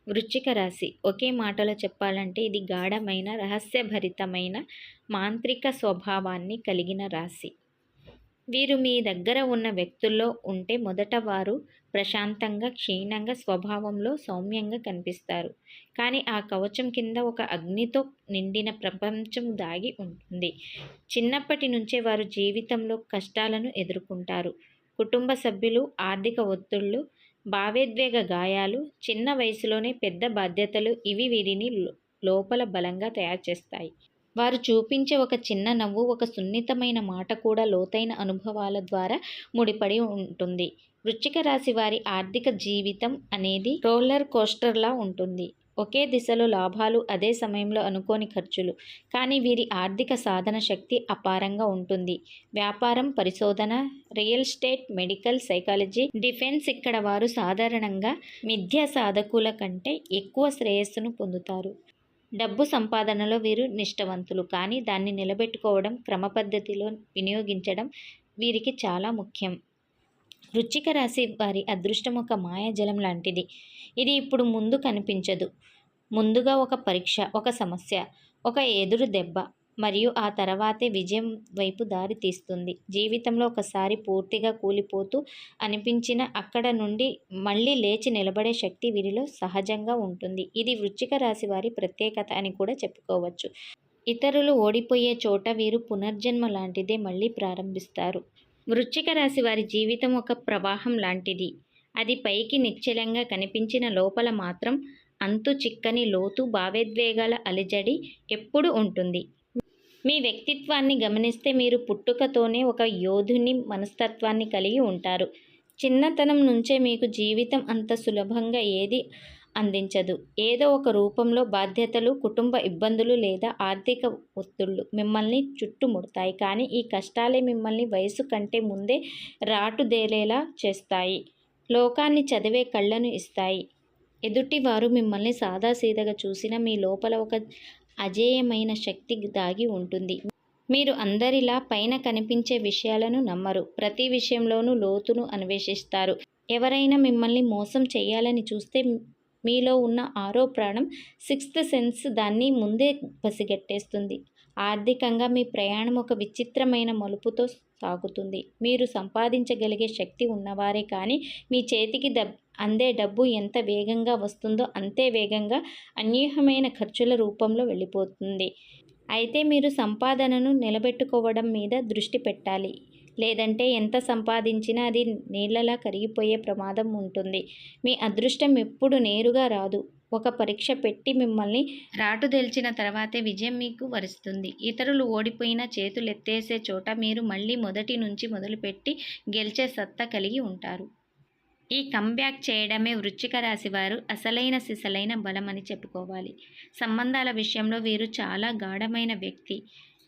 వృశ్చిక రాశి ఒకే మాటలో చెప్పాలంటే ఇది గాఢమైన, రహస్యభరితమైన, మాంత్రిక స్వభావాన్ని కలిగిన రాశి. వీరు మీ దగ్గర ఉన్న వ్యక్తుల్లో ఉంటే మొదట వారు ప్రశాంతంగా, క్షీణంగా, స్వభావంలో సౌమ్యంగా కనిపిస్తారు. కానీ ఆ కవచం కింద ఒక అగ్నితో నిండిన ప్రపంచం దాగి ఉంటుంది. చిన్నప్పటి నుంచే వారు జీవితంలో కష్టాలను ఎదుర్కొంటారు. కుటుంబ సభ్యులు, ఆర్థిక ఒత్తిళ్లు, భావోద్వేగ గాయాలు, చిన్న వయసులోనే పెద్ద బాధ్యతలు ఇవి వీరిని లోపల బలంగా తయారు చేస్తాయి. వారు చూపించే ఒక చిన్న నవ్వు, ఒక సున్నితమైన మాట కూడా లోతైన అనుభవాల ద్వారా ముడిపడి ఉంటుంది. వృశ్చిక రాశి వారి ఆర్థిక జీవితం అనేది రోలర్ కోస్టర్లా ఉంటుంది. ఒకే దిశలో లాభాలు, అదే సమయంలో అనుకోని ఖర్చులు. కానీ వీరి ఆర్థిక సాధన శక్తి అపారంగా ఉంటుంది. వ్యాపారం, పరిశోధన, real estate, medical, psychology, defence ఇక్కడ వారు సాధారణంగా మిథ్య సాధకుల కంటే ఎక్కువ శ్రేయస్సును పొందుతారు. డబ్బు సంపాదనలో వీరు నిష్ఠావంతులు. కానీ దాన్ని నిలబెట్టుకోవడం, క్రమపద్ధతిలో వినియోగించడం వీరికి చాలా ముఖ్యం. వృశ్చిక రాశి వారి అదృష్టం ఒక మాయాజలం లాంటిది. ఇది ఇప్పుడు ముందు కనిపించదు. ముందుగా ఒక పరీక్ష, ఒక సమస్య, ఒక ఎదురు దెబ్బ, మరియు ఆ తర్వాతే విజయం వైపు దారి తీస్తుంది. జీవితంలో ఒకసారి పూర్తిగా కూలిపోతూ అనిపించిన అక్కడ నుండి మళ్ళీ లేచి నిలబడే శక్తి వీరిలో సహజంగా ఉంటుంది. ఇది వృశ్చిక రాశి వారి ప్రత్యేకత అని కూడా చెప్పుకోవచ్చు. ఇతరులు ఓడిపోయే చోట వీరు పునర్జన్మ లాంటిదే మళ్ళీ ప్రారంభిస్తారు. వృశ్చిక రాశి వారి జీవితం ఒక ప్రవాహం లాంటిది. అది పైకి నిశ్చలంగా కనిపించిన లోపల మాత్రం అంతు చిక్కని లోతు, భావోద్వేగాల అలజడి ఎప్పుడూ ఉంటుంది. మీ వ్యక్తిత్వాన్ని గమనిస్తే మీరు పుట్టుకతోనే ఒక యోధుని మనస్తత్వాన్ని కలిగి ఉంటారు. చిన్నతనం నుంచే మీకు జీవితం అంత సులభంగా ఏది అందించదు. ఏదో ఒక రూపంలో బాధ్యతలు, కుటుంబ ఇబ్బందులు లేదా ఆర్థిక ఒత్తిళ్లు మిమ్మల్ని చుట్టుముడతాయి. కానీ ఈ కష్టాలే మిమ్మల్ని వయసు కంటే ముందే రాటుదేలేలా చేస్తాయి. లోకాన్ని చదివే కళ్ళను ఇస్తాయి. ఎదుటివారు మిమ్మల్ని సాదాసీదాగా చూసినా మీ లోపల ఒక అజేయమైన శక్తి దాగి ఉంటుంది. మీరు అందరిలా పైన కనిపించే విషయాలను నమ్మరు. ప్రతి విషయంలోనూ లోతును అన్వేషిస్తారు. ఎవరైనా మిమ్మల్ని మోసం చేయాలని చూస్తే మీలో ఉన్న ఆరో ప్రాణం, సిక్స్త్ సెన్స్ దాన్ని ముందే పసిగట్టేస్తుంది. ఆర్థికంగా మీ ప్రయాణం ఒక విచిత్రమైన మలుపుతో సాగుతుంది. మీరు సంపాదించగలిగే శక్తి ఉన్నవారే, కానీ మీ చేతికి అందే డబ్బు ఎంత వేగంగా వస్తుందో అంతే వేగంగా అన్యూహమైన ఖర్చుల రూపంలో వెళ్ళిపోతుంది. అయితే మీరు సంపాదనను నిలబెట్టుకోవడం మీద దృష్టి పెట్టాలి. లేదంటే ఎంత సంపాదించినా అది నీళ్ళలా కరిగిపోయే ప్రమాదం ఉంటుంది. మీ అదృష్టం ఎప్పుడు నేరుగా రాదు. ఒక పరీక్ష పెట్టి మిమ్మల్ని రాటుదేల్చిన తర్వాతే విజయం మీకు వరిస్తుంది. ఇతరులు ఓడిపోయినా చేతులెత్తేసే చోట మీరు మళ్ళీ మొదటి నుంచి మొదలుపెట్టి గెలిచే సత్తా కలిగి ఉంటారు. ఈ కంబ్యాక్ చేయడమే వృశ్చిక రాశి వారు అసలైన సిసలైన బలమని చెప్పుకోవాలి. సంబంధాల విషయంలో వీరు చాలా గాఢమైన వ్యక్తి.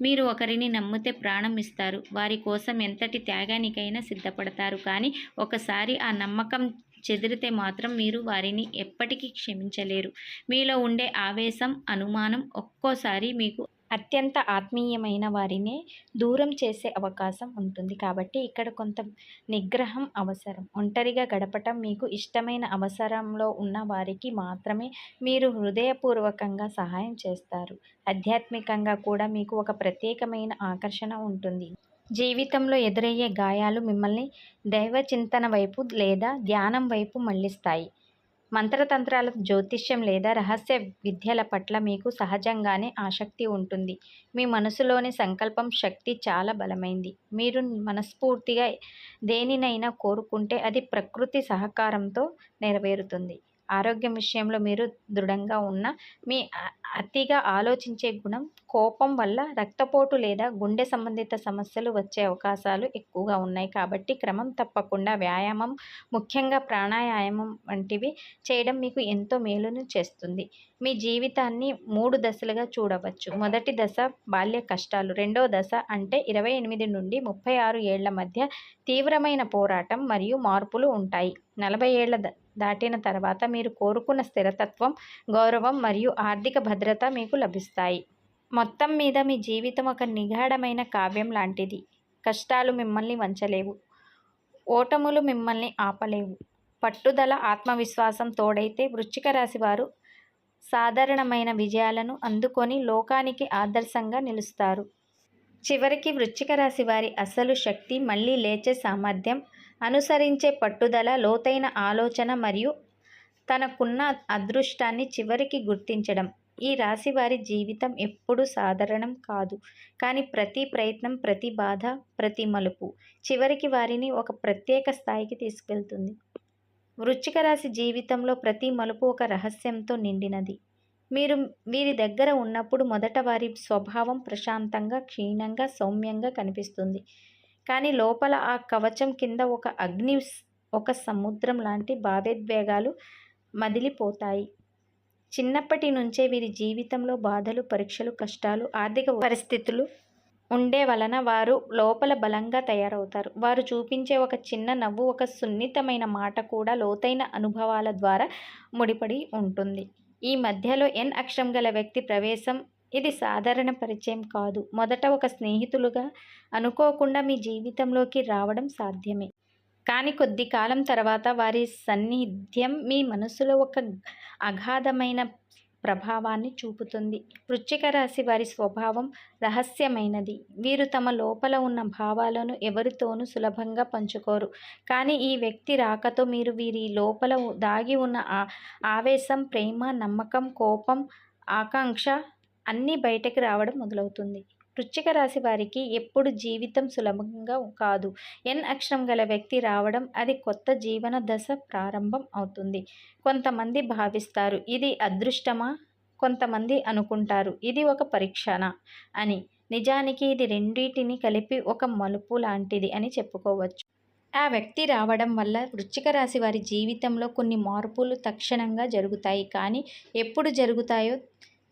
మీరు ఒకరిని నమ్మితే ప్రాణం ఇస్తారు. వారి కోసం ఎంతటి త్యాగానికైనా సిద్ధపడతారు. కానీ ఒకసారి ఆ నమ్మకం చెదిరితే మాత్రం మీరు వారిని ఎప్పటికీ క్షమించలేరు. మీలో ఉండే ఆవేశం, అనుమానం ఒక్కోసారి మీకు అత్యంత ఆత్మీయమైన వారినే దూరం చేసే అవకాశం ఉంటుంది. కాబట్టి ఇక్కడ కొంత నిగ్రహం అవసరం. ఒంటరిగా గడపటం మీకు ఇష్టమైన అవసరంలో ఉన్న వారికి మాత్రమే మీరు హృదయపూర్వకంగా సహాయం చేస్తారు. ఆధ్యాత్మికంగా కూడా మీకు ఒక ప్రత్యేకమైన ఆకర్షణ ఉంటుంది. జీవితంలో ఎదురయ్యే గాయాలు మిమ్మల్ని దైవచింతన వైపు లేదా ధ్యానం వైపు మళ్లిస్తాయి. మంత్రతంత్రాల, జ్యోతిష్యం లేదా రహస్య విద్యల పట్ల మీకు సహజంగానే ఆసక్తి ఉంటుంది. మీ మనసులోని సంకల్పం శక్తి చాలా బలమైంది. మీరు మనస్ఫూర్తిగా దేనినైనా కోరుకుంటే అది ప్రకృతి సహకారంతో నెరవేరుతుంది. ఆరోగ్యం విషయంలో మీరు దృఢంగా ఉన్న మీ అతిగా ఆలోచించే గుణం, కోపం వల్ల రక్తపోటు లేదా గుండె సంబంధిత సమస్యలు వచ్చే అవకాశాలు ఎక్కువగా ఉన్నాయి. కాబట్టి క్రమం తప్పకుండా వ్యాయామం, ముఖ్యంగా ప్రాణాయామం వంటివి చేయడం మీకు ఎంతో మేలును చేస్తుంది. మీ జీవితాన్ని 3 దశలుగా చూడవచ్చు. మొదటి దశ బాల్య కష్టాలు. రెండో దశ అంటే 28 నుండి 36 ఏళ్ల మధ్య తీవ్రమైన పోరాటం మరియు మార్పులు ఉంటాయి. 40 ఏళ్ల దాటిన తర్వాత మీరు కోరుకున్న స్థిరత్వం, గౌరవం మరియు ఆర్థిక భద్రత మీకు లభిస్తాయి. మొత్తం మీద మీ జీవితం ఒక నిగాఢమైన కావ్యం లాంటిది. కష్టాలు మిమ్మల్ని వంచలేవు. ఓటములు మిమ్మల్ని ఆపలేవు. పట్టుదల, ఆత్మవిశ్వాసం తోడైతే వృశ్చిక రాశి వారు సాధారణమైన విజయాలను అందుకొని లోకానికి ఆదర్శంగా నిలుస్తారు. చివరికి వృశ్చిక రాశి వారి అసలు శక్తి మళ్ళీ లేచే సామర్థ్యం, అనుసరించే పట్టుదల, లోతైన ఆలోచన మరియు తనకున్న అదృష్టాన్ని చివరికి గుర్తించడం. ఈ రాశి వారి జీవితం ఎప్పుడూ సాధారణం కాదు, కానీ ప్రతి ప్రయత్నం, ప్రతి బాధ, ప్రతి మలుపు చివరికి వారిని ఒక ప్రత్యేక స్థాయికి తీసుకెళ్తుంది. వృశ్చిక రాశి జీవితంలో ప్రతి మలుపు ఒక రహస్యంతో నిండినది. మీరు వీరి దగ్గర ఉన్నప్పుడు మొదట వారి స్వభావం ప్రశాంతంగా, క్షీణంగా, సౌమ్యంగా కనిపిస్తుంది. కానీ లోపల ఆ కవచం కింద ఒక అగ్ని, ఒక సముద్రం లాంటి భావోద్వేగాలు మదిలిపోతాయి. చిన్నప్పటి నుంచే వీరి జీవితంలో బాధలు, పరీక్షలు, కష్టాలు, ఆర్థిక పరిస్థితులు ఉండే వలన వారు లోపల బలంగా తయారవుతారు. వారు చూపించే ఒక చిన్న నవ్వు, ఒక సున్నితమైన మాట కూడా లోతైన అనుభవాల ద్వారా ముడిపడి ఉంటుంది. ఈ మధ్యలో ఎన్ అక్షరం గల వ్యక్తి ప్రవేశం ఇది సాధారణ పరిచయం కాదు. మొదట ఒక స్నేహితులుగా అనుకోకుండా మీ జీవితంలోకి రావడం సాధ్యమే. కానీ కొద్ది కాలం తర్వాత వారి సాన్నిధ్యం మీ మనసులో ఒక అగాధమైన ప్రభావాన్ని చూపుతుంది. వృశ్చిక రాశి వారి స్వభావం రహస్యమైనది. వీరు తమ లోపల ఉన్న భావాలను ఎవరితోనూ సులభంగా పంచుకోరు. కానీ ఈ వ్యక్తి రాకతో మీరు వీరి లోపల దాగి ఉన్న ఆవేశం, ప్రేమ, నమ్మకం, కోపం, ఆకాంక్ష అన్నీ బయటకు రావడం మొదలవుతుంది. వృశ్చిక రాశి వారికి ఎప్పుడు జీవితం సులభంగా కాదు. ఎన్ అక్షరం గల వ్యక్తి రావడం అది కొత్త జీవన దశ ప్రారంభం అవుతుంది. కొంతమంది భావిస్తారు ఇది అదృష్టమా, కొంతమంది అనుకుంటారు ఇది ఒక పరీక్షనా అని. నిజానికి ఇది రెండింటిని కలిపి ఒక మలుపు లాంటిది అని చెప్పుకోవచ్చు. ఆ వ్యక్తి రావడం వల్ల వృశ్చిక రాశి వారి జీవితంలో కొన్ని మార్పులు తక్షణంగా జరుగుతాయి. కానీ ఎప్పుడు జరుగుతాయో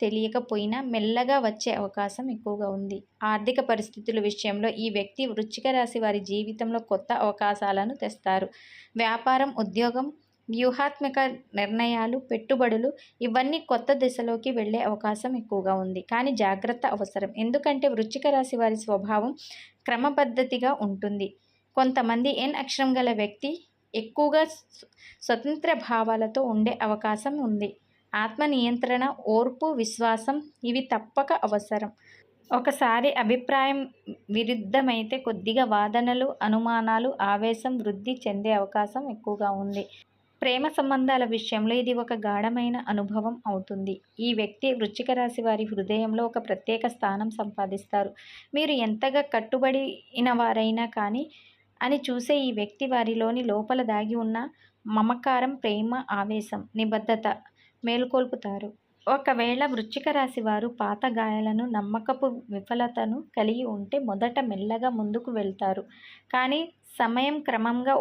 తెలియకపోయినా మెల్లగా వచ్చే అవకాశం ఎక్కువగా ఉంది. ఆర్థిక పరిస్థితుల విషయంలో ఈ వ్యక్తి వృశ్చిక రాశి వారి జీవితంలో కొత్త అవకాశాలను తెస్తారు. వ్యాపారం, ఉద్యోగం, వ్యూహాత్మక నిర్ణయాలు, పెట్టుబడులు ఇవన్నీ కొత్త దిశలోకి వెళ్ళే అవకాశం ఎక్కువగా ఉంది. కానీ జాగ్రత్త అవసరం. ఎందుకంటే వృశ్చిక రాశి వారి స్వభావం క్రమపద్ధతిగా ఉంటుంది. కొంతమంది ఎన్ అక్షరం గల వ్యక్తి ఎక్కువగా స్వతంత్ర భావాలతో ఉండే అవకాశం ఉంది. ఆత్మ నియంత్రణ, ఓర్పు, విశ్వాసం ఇవి తప్పక అవసరం. ఒకసారి అభిప్రాయం విరుద్ధమైతే కొద్దిగా వాదనలు, అనుమానాలు, ఆవేశం వృద్ధి చెందే అవకాశం ఎక్కువగా ఉంది. ప్రేమ సంబంధాల విషయంలో ఇది ఒక గాఢమైన అనుభవం అవుతుంది. ఈ వ్యక్తి వృశ్చిక రాశి వారి హృదయంలో ఒక ప్రత్యేక స్థానం సంపాదిస్తారు. మీరు ఎంతగా కట్టుబడిన వారైనా కానీ అని చూసే ఈ వ్యక్తి వారిలోని లోపల దాగి ఉన్న మమకారం, ప్రేమ, ఆవేశం, నిబద్ధత మేలుకొల్పుతారు. ఒకవేళ వృశ్చిక రాశి వారు పాత గాయాలను, నమ్మకపు విఫలతను కలిగి ఉంటే మొదట మెల్లగా ముందుకు వెళ్తారు. కానీ సమయం క్రమంగా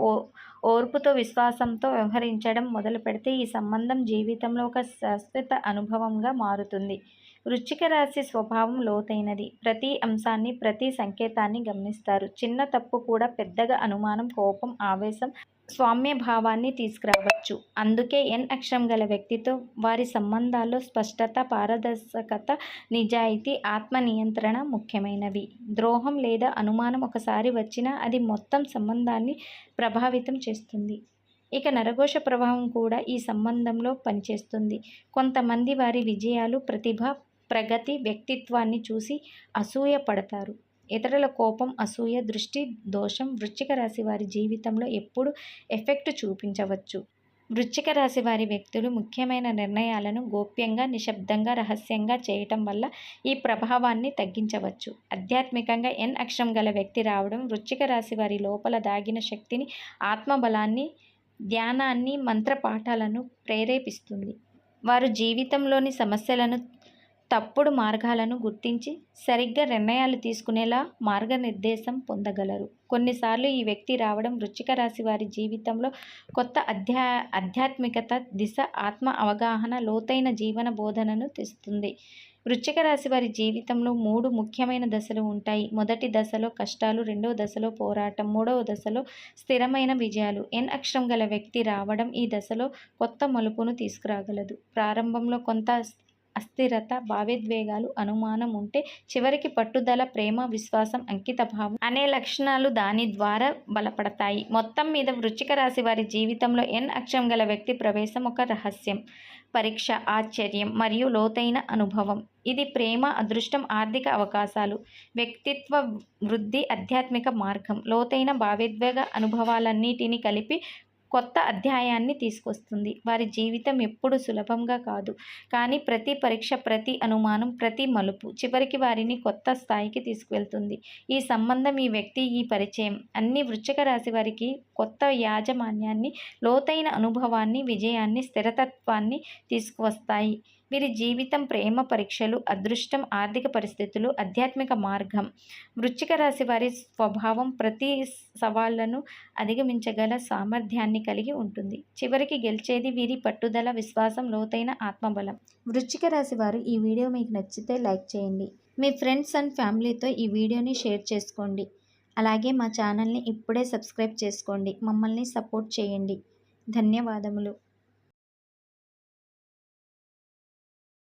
ఓర్పుతో, విశ్వాసంతో వ్యవహరించడం మొదలు పెడితే ఈ సంబంధం జీవితంలో ఒక శాశ్వత అనుభవంగా మారుతుంది. వృశ్చిక రాశి స్వభావం లోతైనది. ప్రతి అంశాన్ని, ప్రతి సంకేతాన్ని గమనిస్తారు. చిన్న తప్పు కూడా పెద్దగా అనుమానం, కోపం, ఆవేశం, స్వామ్య భావాన్ని తీసుకురావచ్చు. అందుకే ఎన్ అక్షరం గల వ్యక్తితో వారి సంబంధాల్లో స్పష్టత, పారదర్శకత, నిజాయితీ, ఆత్మ నియంత్రణ ముఖ్యమైనవి. ద్రోహం లేదా అనుమానం ఒకసారి వచ్చినా అది మొత్తం సంబంధాన్ని ప్రభావితం చేస్తుంది. ఇక నరఘోష ప్రభావం కూడా ఈ సంబంధంలో పనిచేస్తుంది. కొంతమంది వారి విజయాలు, ప్రతిభ, ప్రగతి, వ్యక్తిత్వాన్ని చూసి అసూయ పడతారు. ఇతరుల కోపం, అసూయ, దృష్టి దోషం వృశ్చిక రాశి వారి జీవితంలో ఎప్పుడు ఎఫెక్ట్ చూపించవచ్చు. వృశ్చిక రాశి వారి వ్యక్తులు ముఖ్యమైన నిర్ణయాలను గోప్యంగా, నిశ్శబ్దంగా, రహస్యంగా చేయటం వల్ల ఈ ప్రభావాన్ని తగ్గించవచ్చు. ఆధ్యాత్మికంగా ఎన్ అక్షరం గల వ్యక్తి రావడం వృశ్చిక రాశి వారి లోపల దాగిన శక్తిని, ఆత్మబలాన్ని, ధ్యానాన్ని, మంత్రపాఠాలను ప్రేరేపిస్తుంది. వారు జీవితంలోని సమస్యలను, తప్పుడు మార్గాలను గుర్తించి సరిగ్గా నిర్ణయాలు తీసుకునేలా మార్గనిర్దేశం పొందగలరు. కొన్నిసార్లు ఈ వ్యక్తి రావడం వృశ్చిక రాశి వారి జీవితంలో కొత్త ఆధ్యాత్మికత దిశ, ఆత్మ అవగాహన, లోతైన జీవన బోధనను తెస్తుంది. వృశ్చిక రాశి వారి జీవితంలో 3 ముఖ్యమైన దశలు ఉంటాయి. మొదటి దశలో కష్టాలు, రెండవ దశలో పోరాటం, మూడవ దశలో స్థిరమైన విజయాలు. ఎన్ అక్షరం గల వ్యక్తి రావడం ఈ దశలో కొత్త మలుపును తీసుకురాగలదు. ప్రారంభంలో కొంత అస్థిరత, భావోద్వేగాలు, అనుమానం ఉంటే చివరికి పట్టుదల, ప్రేమ, విశ్వాసం, అంకితభావం అనే లక్షణాలు దాని ద్వారా బలపడతాయి. మొత్తం మీద వృశ్చిక రాశి వారి జీవితంలో ఎన్ అక్షరం గల వ్యక్తి ప్రవేశం ఒక రహస్యం, పరీక్ష, ఆశ్చర్యం మరియు లోతైన అనుభవం. ఇది ప్రేమ, అదృష్టం, ఆర్థిక అవకాశాలు, వ్యక్తిత్వ వృద్ధి, ఆధ్యాత్మిక మార్గం, లోతైన భావోద్వేగ అనుభవాలన్నిటినీ కలిపి కొత్త అధ్యాయాన్ని తీసుకొస్తుంది. వారి జీవితం ఎప్పుడు సులభంగా కాదు, కానీ ప్రతి పరీక్ష, ప్రతి అనుమానం, ప్రతి మలుపు చివరికి వారిని కొత్త స్థాయికి తీసుకువెళ్తుంది. ఈ సంబంధం, ఈ వ్యక్తి, ఈ పరిచయం అన్ని వృశ్చిక రాశి వారికి కొత్త యాజమాన్యాన్ని, లోతైన అనుభవాన్ని, విజయాన్ని, స్థిరత్వాన్ని తీసుకువస్తాయి. వీరి జీవితం ప్రేమ పరీక్షలు, అదృష్టం, ఆర్థిక పరిస్థితులు, ఆధ్యాత్మిక మార్గం. వృశ్చిక రాశి వారి స్వభావం ప్రతి సవాళ్లను అధిగమించగల సామర్థ్యాన్ని కలిగి ఉంటుంది. చివరికి గెలిచేది వీరి పట్టుదల, విశ్వాసం, లోతైన ఆత్మబలం. వృశ్చిక రాశి వారు ఈ వీడియో మీకు నచ్చితే లైక్ చేయండి. మీ ఫ్రెండ్స్ అండ్ ఫ్యామిలీతో ఈ వీడియోని షేర్ చేసుకోండి. అలాగే మా ఛానల్ని ఇప్పుడే సబ్స్క్రైబ్ చేసుకోండి. మమ్మల్ని సపోర్ట్ చేయండి. ధన్యవాదములు.